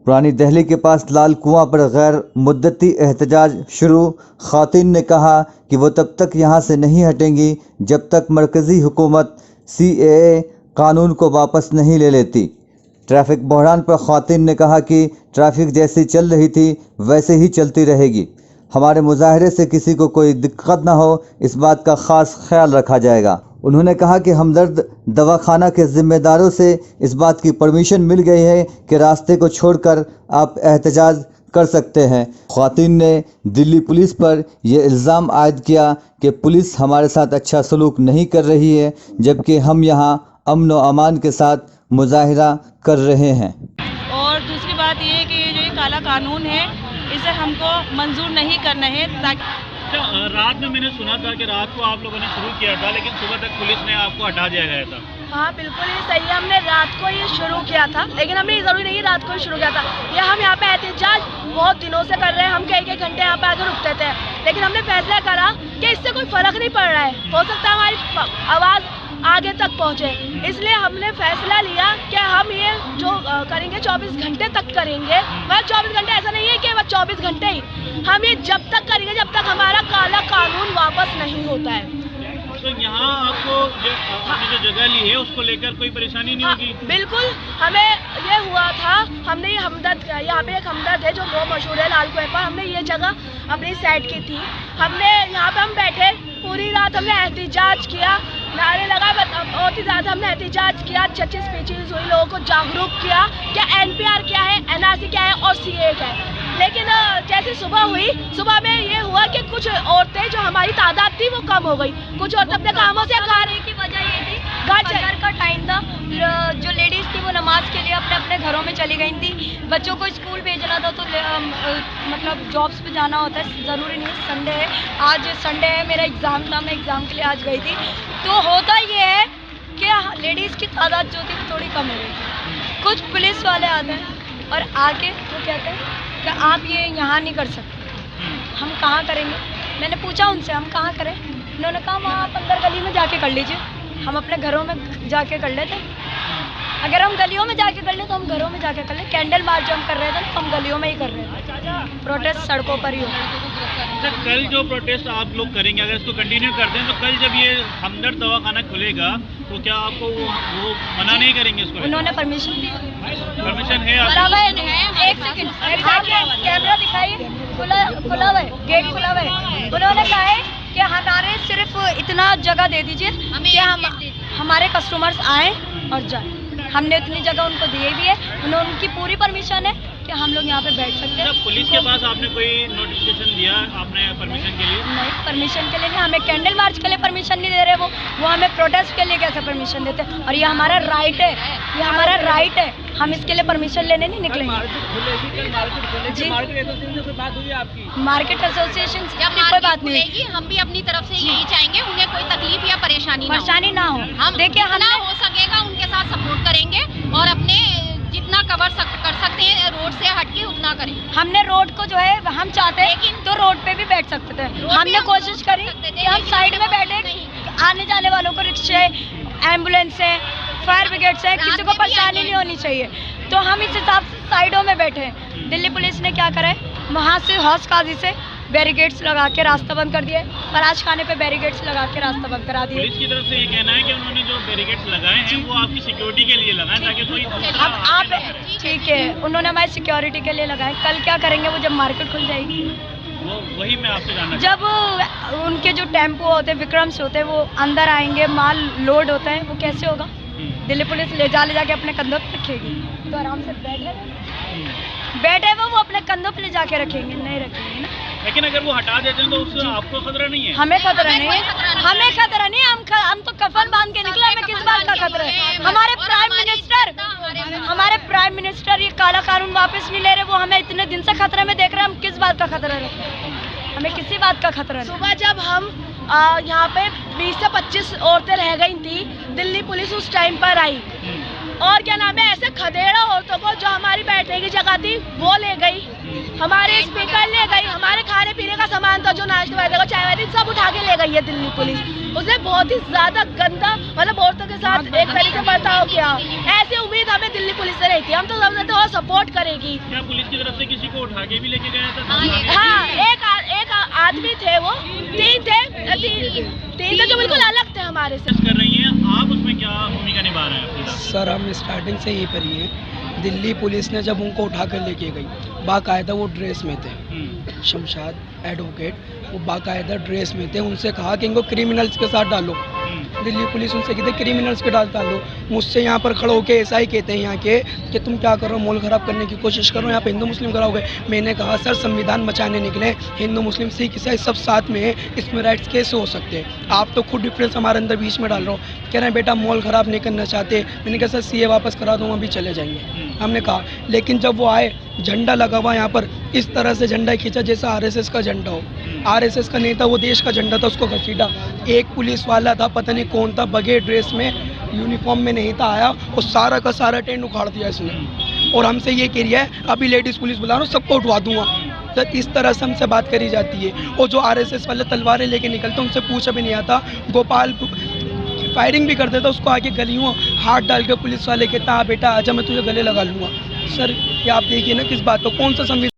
पुरानी दिल्ली के पास लाल कुआं पर गैर मुद्दती एहतजाज शुरू। ख़वातीन ने कहा कि वो तब तक यहाँ से नहीं हटेंगी जब तक मरकज़ी हुकूमत CAA कानून को वापस नहीं ले लेती। ट्रैफिक बहरान पर ख़वातीन ने कहा कि ट्रैफिक जैसी चल रही थी वैसे ही चलती रहेगी। हमारे मुजाहरे से किसी को कोई दिक्कत ना हो, इस बात का ख़ास ख्याल रखा जाएगा। उन्होंने कहा कि हमदर्द दवाखाना के ज़िम्मेदारों से इस बात की परमिशन मिल गई है कि रास्ते को छोड़कर आप एहतजाज कर सकते हैं। ख़वातीन ने दिल्ली पुलिस पर यह इल्ज़ाम आयद किया कि पुलिस हमारे साथ अच्छा सलूक नहीं कर रही है, जबकि हम यहाँ अमन व अमान के साथ मुजाहिरा कर रहे हैं। और दूसरी बात ये है कि ये जो ये काला कानून है इसे हमको मंजूर नहीं करना है। ताकि रात में मैंने सुना था कि रात को आप लोगों ने शुरू किया था, लेकिन सुबह तक पुलिस ने आपको हटा दिया गया था। हाँ बिल्कुल ये सही है, हमने रात को ये शुरू किया था, लेकिन हमें ज़रूरी नहीं रात को ही शुरू किया था। ये हम यहाँ पे एहतजाज बहुत दिनों से कर रहे हैं। हम कई घंटे यहाँ पे आकर रुकते थे, लेकिन हमने फैसला करा कि इससे कोई फ़र्क नहीं पड़ रहा है। हो सकता है हमारी आवाज़ आगे तक पहुँचे, इसलिए हमने फैसला लिया कि हम ये जो करेंगे 24 घंटे तक करेंगे। मतलब 24 घंटे ऐसा नहीं है कि बस 24 घंटे ही, हम ये जब तक करेंगे जब तक हमारा काला कानून वापस नहीं होता है। तो यहाँ आपको आपने जो जगह ली है उसको लेकर कोई परेशानी नहीं होगी? बिल्कुल, हमें ये हुआ था, हमने ये हमदर्द, यहाँ पे एक हमदर्द है जो बहुत मशहूर है लाल कुएं पर, हमने ये जगह अपनी साइड की थी। हमने यहाँ पे हम बैठे पूरी रात, हमने एहतजाज किया, नारे लगा, बहुत ही ज़्यादा हमने एहतजाज किया, अच्छी स्पीचेस हुई, लोगों को जागरूक किया कि NPR क्या है, NRC क्या है और CAA क्या है। लेकिन जैसे सुबह हुई, सुबह में ये हुआ कि कुछ औरतें जो हमारी तादाद थी वो कम हो गई। कुछ औरतें अपने कामों से खाने की वजह ये थी, घर का टाइम था, जो लेडीज़ थी वो नमाज के लिए अपने अपने घरों में चली गई थी। बच्चों को स्कूल भेजना था तो मतलब जॉब्स पे जाना होता है, ज़रूरी नहीं संडे है। आज संडे है, मेरा एग्ज़ाम था, मैं एग्ज़ाम के लिए आज गई थी। तो होता ये है कि लेडीज़ की तादाद जो थी वो थोड़ी कम हो गई थी। कुछ पुलिस वाले आते हैं और आके वो कहते हैं कि आप ये यहाँ नहीं कर सकते। हम कहाँ करेंगे? मैंने पूछा उनसे हम कहाँ करें? उन्होंने कहा वहाँ आप अंदर गली में जाके कर लीजिए, हम अपने घरों में जाके कर लेते। अगर हम गलियों में जाके कर ले तो हम घरों में जाके कर ले। कैंडल मार्च जो हम कर रहे थे तो हम गलियों में ही कर रहे थे, प्रोटेस्ट सड़कों पर ही हो। कल जो प्रोटेस्ट आप लोग करेंगे, अगर इसको कंटिन्यू करते हैं तो कल जब ये हमदर्द दवाखाना खुलेगा तो क्या आपको वो मना नहीं करेंगे इसको? उन्होंने परमिशन दी, परमिशन है? एक सेकंड कैमरा दिखाइए, खुला हुआ है, गेट खुला हुआ है। उन्होंने कहा है कि हमारे सिर्फ इतना जगह दे दीजिए कि हम हमारे कस्टमर्स आए और जाए। हमने इतनी जगह उनको दी भी है, उनकी पूरी परमिशन है कि हम लोग यहाँ पे बैठ सकते हैं। पुलिस के पास आपने कोई नोटिफिकेशन दिया आपने परमिशन के लिए? नहीं, परमिशन के लिए नहीं, हमें कैंडल मार्च के लिए परमिशन नहीं दे रहे वो हमें प्रोटेस्ट के लिए कैसे परमिशन देते? और ये हमारा राइट है, ये हमारा राइट है, हम इसके लिए परमिशन लेने नहीं निकलेंगे। जी, मार्केट एसोसिएशन से कोई बात नहीं, हम भी अपनी तरफ से यही चाहेंगे, उन्हें कोई तकलीफ या परेशानी ना हो। हम देखिए हम हो सकेगा उनके साथ सपोर्ट करेंगे और अपने जितना कर सकते हैं रोड से हटके उतना करें। हमने रोड को जो है हम चाहते हैं तो रोड पे भी बैठ सकते थे। हमने कोशिश करी कि हम साइड में बैठे, आने जाने वालों को रिक्शे, एम्बुलेंस है, फायर ब्रिगेड से किसी को परेशानी नहीं होनी चाहिए, तो हम इस हिसाब से साइडों में बैठे हैं। दिल्ली पुलिस ने क्या करा है, वहाँ से हौस काजी से बैरिकेड्स लगा के रास्ता बंद कर दिया, पराज खाने पे बैरिकेड्स लगा के रास्ता बंद करा दिया। पुलिस की तरफ से ये कहना है कि उन्होंने जो बैरिकेड्स लगाए हैं वो आपकी सिक्योरिटी के लिए लगाए ताकि कोई अब आप ठीक है, उन्होंने हमारी सिक्योरिटी के लिए लगाए। कल क्या करेंगे वो जब मार्केट खुल जाएगी? वही मैं आपसे जानना जब उनके जो टेम्पो होते हैं, विक्रम्स होते हैं, वो अंदर आएंगे, माल लोड होता है, वो कैसे होगा? दिल्ली पुलिस ले जाके अपने कंधों पे रखेगी तो आराम से बैठे वो अपने कंधों पे ले जाके रखेंगे? नहीं रखेंगे ना। लेकिन अगर वो हटा देते हैं तो उससे आपको खतरा नहीं है? हमें खतरा नहीं है, हमें खतरा नहीं है, हम तो कफन बांध के निकले, हमें किस बात का खतरा है? हमारे प्राइम मिनिस्टर ये काला कानून वापस नहीं ले रहे, वो हमें इतने दिन से खतरे में देख रहे हैं, हम किस बात का खतरा रखते हैं? हमें किसी बात का खतरा नहीं। सुबह जब हम यहाँ पे 20 से 25 औरतें रह गई थी, दिल्ली पुलिस उस टाइम पर आई, और क्या नाम है, ऐसे खदेड़ा औरतों को, जो हमारी बैठने की जगह थी वो ले गई, हमारे स्पीकर ले गई, हमारे खाने पीने का सामान था, जो नाश्ते वाले को चाय वाली सब उठा के ले गई है दिल्ली पुलिस। उसने बहुत ही ज्यादा गंदा मतलब औरतों के साथ एक तरीके से बर्ताव किया। ऐसी उम्मीद हमें दिल्ली पुलिस से नहीं थी, हम तो समझते थे और सपोर्ट करेगी। क्या पुलिस की तरफ से किसी को उठा के भी लेके गया था? हाँ, एक आदमी थे, वो तीन थे जो बिल्कुल अलग थे हमारे से। कर रही हैं आप, उसमें क्या भूमिका निभा रहे हैं अपनी? सर हम स्टार्टिंग से यहीं पर ही हैं। दिल्ली पुलिस ने जब उनको उठा कर लेके गई, बाकायदा वो ड्रेस में थे, शमशाद एडवोकेट, वो बाकायदा ड्रेस में थे। उनसे कहा कि इनको क्रिमिनल्स के साथ डालो। दिल्ली पुलिस उनसे कहते क्रिमिनल्स के साथ डालो। मुझसे यहाँ पर खड़े होकर ऐसा ही कहते हैं यहाँ के कि तुम क्या कर रहे हो, माहौल ख़राब करने की कोशिश कर रहे हो, यहाँ पे हिंदू मुस्लिम कराओगे। मैंने कहा सर संविधान बचाने निकले, हिंदू मुस्लिम सिख ईसाई सब साथ में है, इसमें राइट्स कैसे हो सकते हैं? आप तो खुद डिफरेंस हमारे अंदर बीच में डाल रहे हो। कह रहे हैं बेटा माहौल ख़राब नहीं करना चाहते। मैंने कहा सर सीए वापस करा दूँगा, अभी चले जाएंगे। हमने कहा, लेकिन जब वो आए, झंडा लगा हुआ यहाँ पर, इस तरह से झंडा खींचा जैसा आरएसएस का झंडा हो। आरएसएस का नेता, वो देश का झंडा था, उसको घसीटा। एक पुलिस वाला था, पता नहीं कौन था, बगैर ड्रेस में, यूनिफॉर्म में नहीं था, आया और सारा का सारा टेंट उखाड़ दिया इसने। और हमसे ये कह रहा है अभी लेडीज़ पुलिस बुला रहा हूँ, सबको उठवा दूंगा। तो इस तरह से हमसे बात करी जाती है। और जो आरएसएस वाले तलवारें लेके निकलते, उनसे पूछा भी नहीं आता। गोपाल फायरिंग भी कर देता, उसको आगे गलियों हाथ डाल के पुलिस वाले कहता हाँ बेटा आजा मैं तुझे गले लगा लूँगा। सर ये आप देखिए ना किस बात को, कौन सा संविधान